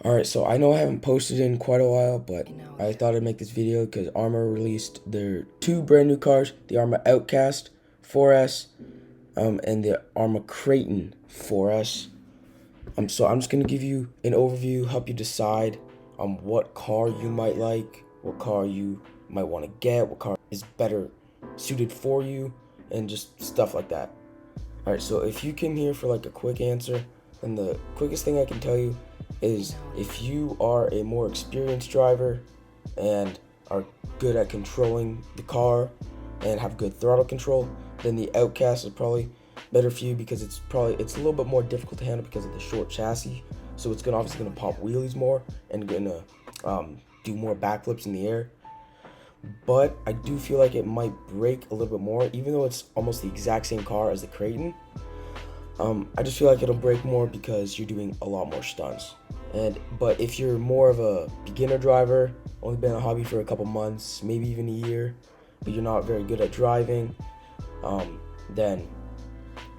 Alright, so I know I haven't posted in quite a while, but I thought I'd make this video because Arma released their two brand new cars, the Arma Outcast 4S and the Arma Kraton 4S. So I'm just going to give you an overview, help you decide what car you might like, what car you might want to get, what car is better suited for you, and just stuff like that. Alright, so if you came here for like a quick answer, then the quickest thing I can tell you is if you are a more experienced driver and are good at controlling the car and have good throttle control, then the Outcast is probably better for you because it's a little bit more difficult to handle because of the short chassis. So it's obviously gonna pop wheelies more and gonna do more backflips in the air. But I do feel like it might break a little bit more, even though it's almost the exact same car as the Kraton. I just feel like it'll break more because you're doing a lot more stunts. But if you're more of a beginner driver, only been in a hobby for a couple months, maybe even a year, but you're not very good at driving, then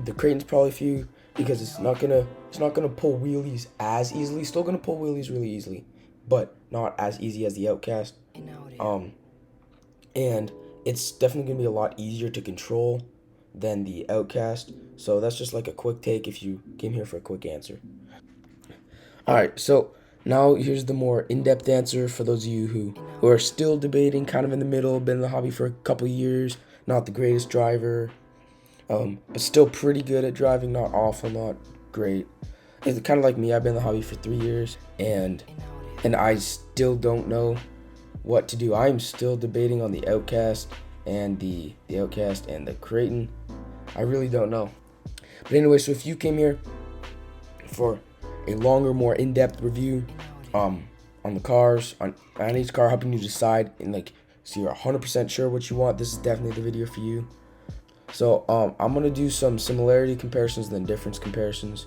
the Kraton's probably for you because it's not gonna pull wheelies as easily. Still gonna pull wheelies really easily, but not as easy as the Outcast. And it's definitely gonna be a lot easier to control than the Outcast. So that's just like a quick take if you came here for a quick answer. Alright, so now here's the more in-depth answer for those of you who are still debating, kind of in the middle, been in the hobby for a couple years, not the greatest driver, but still pretty good at driving, not awful, not great. It's kind of like me, I've been in the hobby for 3 years, and I still don't know what to do. I'm still debating on the Outcast and the Outcast and the Kraton. I really don't know. But anyway, so if you came here for a longer, more in-depth review on the cars, on each car, helping you decide and so you're 100% sure what you want, this is definitely the video for you. So I'm gonna do some similarity comparisons and then difference comparisons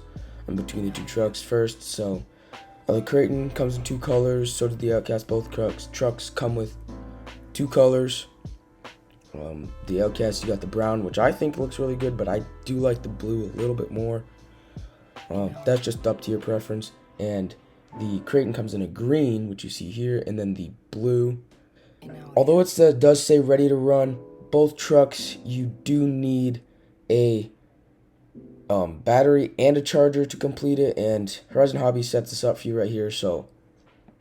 between the two trucks first. So the Kraton comes in two colors, so did the Outcast. Both trucks come with two colors. The Outcast, you got the brown, which I think looks really good, but I do like the blue a little bit more. That's just up to your preference. And the Kraton comes in a green, which you see here, and then the blue. Although it does say ready to run, both trucks you do need a battery and a charger to complete it, and Horizon Hobby sets this up for you right here, so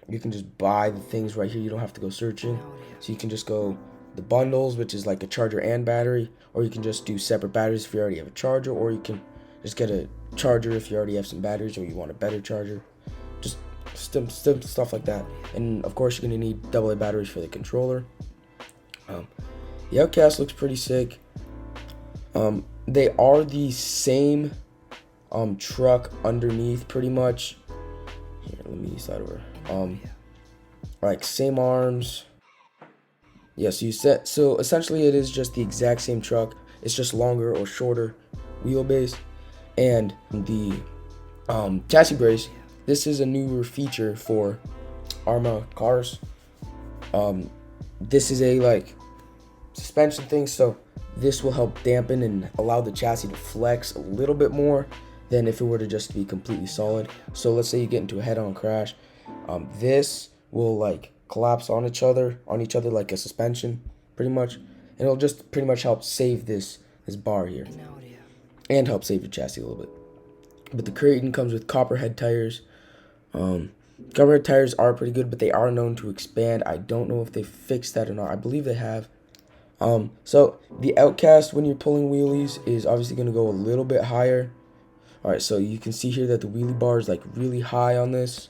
you can just buy the things right here. You don't have to go searching, so you can just go the bundles, which is like a charger and battery, or you can just do separate batteries if you already have a charger, or you can just get a charger if you already have some batteries or you want a better charger. Just simple stuff like that. And of course you're going to need AA batteries for the controller. The Outcast looks pretty sick. They are the same truck underneath pretty much. Here, let me slide over. Like same arms. Yeah, so essentially it is just the exact same truck. It's just longer or shorter wheelbase. And the chassis brace, this is a newer feature for Arma cars. This is a suspension thing, so this will help dampen and allow the chassis to flex a little bit more than if it were to just be completely solid. So let's say you get into a head-on crash, this will collapse on each other like a suspension pretty much, and it'll just pretty much help save this bar here and help save your chassis a little bit. But the Kraton comes with copperhead tires. Copperhead tires are pretty good, but they are known to expand. I don't know if they fixed that or not. I believe they have. So the Outcast, when you're pulling wheelies, is obviously going to go a little bit higher. Alright, so you can see here that the wheelie bar is really high on this.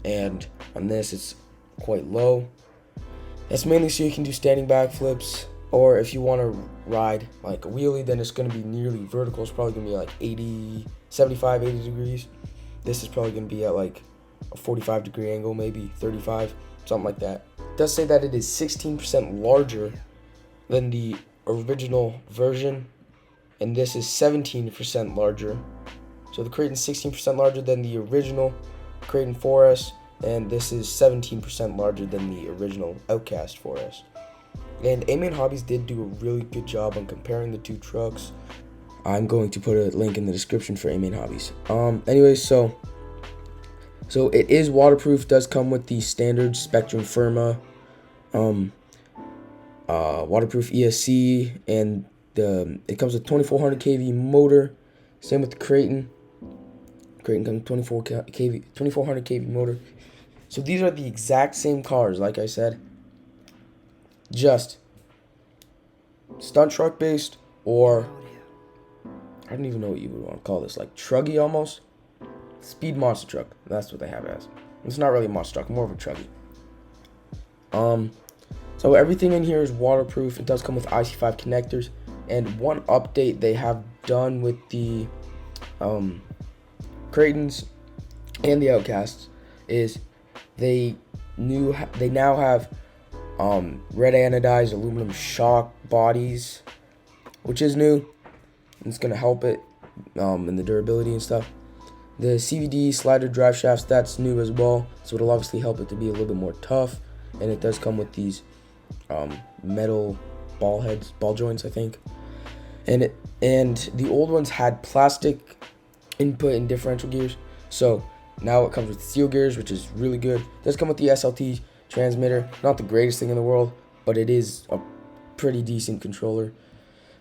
And on this it's quite low. That's mainly so you can do standing backflips, or if you want to ride like a wheelie, then it's going to be nearly vertical. It's probably going to be 75, 80 degrees. This is probably going to be at a 45 degree angle, maybe 35, something like that. It does say that it is 16% larger than the original version, and this is 17% larger. So the Kraton's 16% larger than the original Kraton 4S, and this is 17% larger than the original Outcast 4S. And A-Main Hobbies did do a really good job on comparing the two trucks. I'm going to put a link in the description for A-Main Hobbies. Anyways, so So it is waterproof. Does come with the standard Spectrum Firma waterproof ESC, and it comes with 2400 kV motor. Same with the Kraton. Kraton comes with 2400 kV motor. So these are the exact same cars, like I said, just stunt truck based, or I don't even know what you would want to call this, like truggy almost. Speed monster truck. That's what they have it as. It's not really a monster truck, more of a truggy. So everything in here is waterproof. It does come with IC5 connectors. And one update they have done with the Kratons and the Outcasts is they now have red anodized aluminum shock bodies, which is new. It's gonna help it in the durability and stuff. The CVD slider drive shafts, that's new as well, so it'll obviously help it to be a little bit more tough. And it does come with these metal ball joints, I think. And the old ones had plastic input and differential gears, so now it comes with steel gears, which is really good. It does come with the SLT transmitter, not the greatest thing in the world, but it is a pretty decent controller.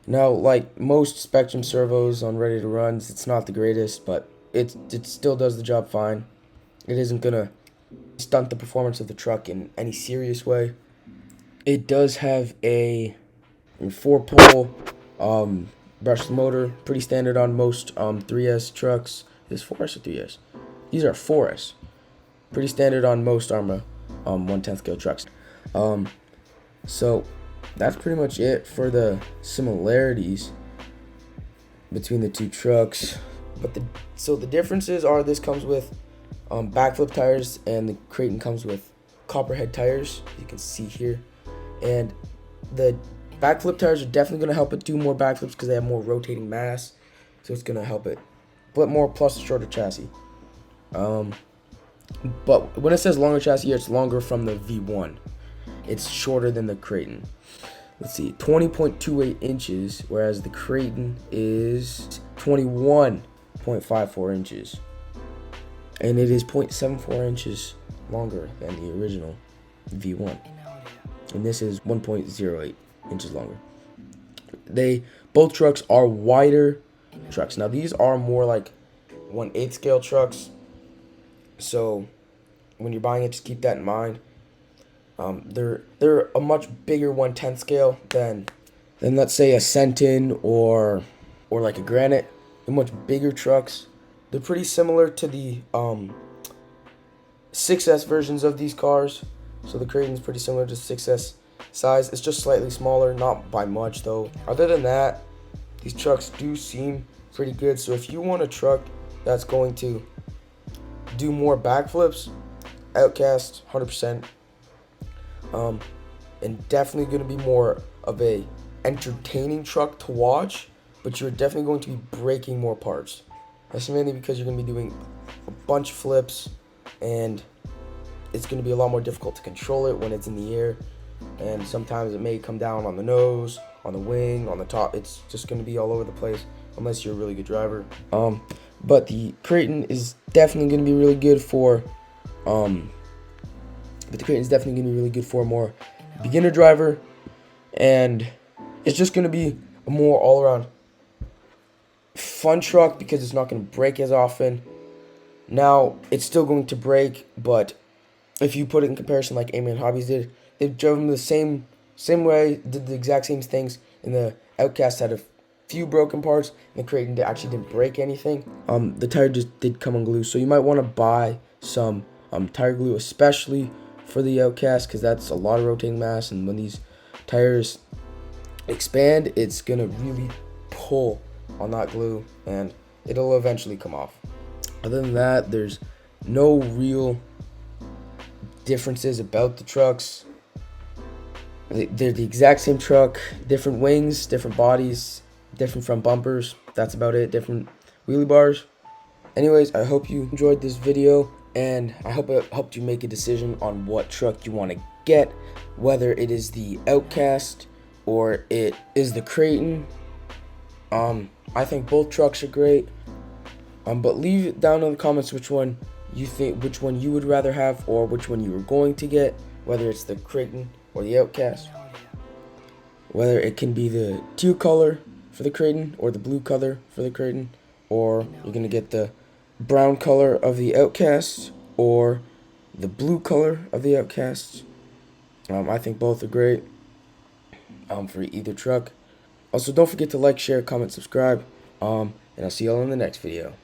Now, like most Spectrum servos on ready to runs, it's not the greatest, but it still does the job fine. It isn't gonna stunt the performance of the truck in any serious way. It does have a 4-pole brushless motor, pretty standard on most 3S trucks. Is 4S or 3S? These are 4S. Pretty standard on most ARMA 1/10 scale trucks. So that's pretty much it for the similarities between the two trucks. But the differences are, this comes with backflip tires, and the Kraton comes with copperhead tires, you can see here. And the backflip tires are definitely going to help it do more backflips because they have more rotating mass, so it's going to help it flip more, plus a shorter chassis. But when it says longer chassis, it's longer from the V1. It's shorter than the Kraton. Let's see, 20.28 inches, whereas the Kraton is 21.54 inches. And it is 0.74 inches longer than the original V1. And this is 1.08 inches longer. Both trucks are wider trucks. Now these are more like 1/8 scale trucks, so when you're buying it, just keep that in mind. They're a much bigger 1/10 scale than let's say a Sentin or like a Granite. They're much bigger trucks. They're pretty similar to the 6S versions of these cars. So the Kraton's pretty similar to 6S size. It's just slightly smaller, not by much though. Other than that, these trucks do seem pretty good. So if you want a truck that's going to do more backflips, Outcast 100%. And definitely going to be more of a entertaining truck to watch, but you're definitely going to be breaking more parts. That's mainly because you're going to be doing a bunch of flips, and it's going to be a lot more difficult to control it when it's in the air, and sometimes it may come down on the nose, on the wing, on the top. It's just going to be all over the place unless you're a really good driver. But the Kraton is definitely going to be really good for a more beginner driver, and it's just going to be a more all-around fun truck because it's not going to break as often. Now, it's still going to break, but if you put it in comparison like Amy and Hobbies did, they drove them the same way, did the exact same things, and the Outcast had a few broken parts, and the Kraton actually didn't break anything. The tire just did come unglued, so you might want to buy some tire glue, especially for the Outcast, because that's a lot of rotating mass, and when these tires expand, it's gonna really pull on that glue, and it'll eventually come off. Other than that, there's no real differences about the trucks. They're the exact same truck, different wings, different bodies, different front bumpers. That's about it, different wheelie bars. Anyways, I hope you enjoyed this video, and I hope it helped you make a decision on what truck you want to get, whether it is the Outcast or it is the Kraton. I think both trucks are great, but leave it down in the comments which one you think which one you would rather have, or which one you were going to get, whether it's the Kraton or the Outcast. Whether it can be the teal color for the Kraton or the blue color for the Kraton, or you're gonna get the brown color of the Outcast or the blue color of the Outcast. I think both are great for either truck. Also, don't forget to like, share, comment, subscribe, and I'll see y'all in the next video.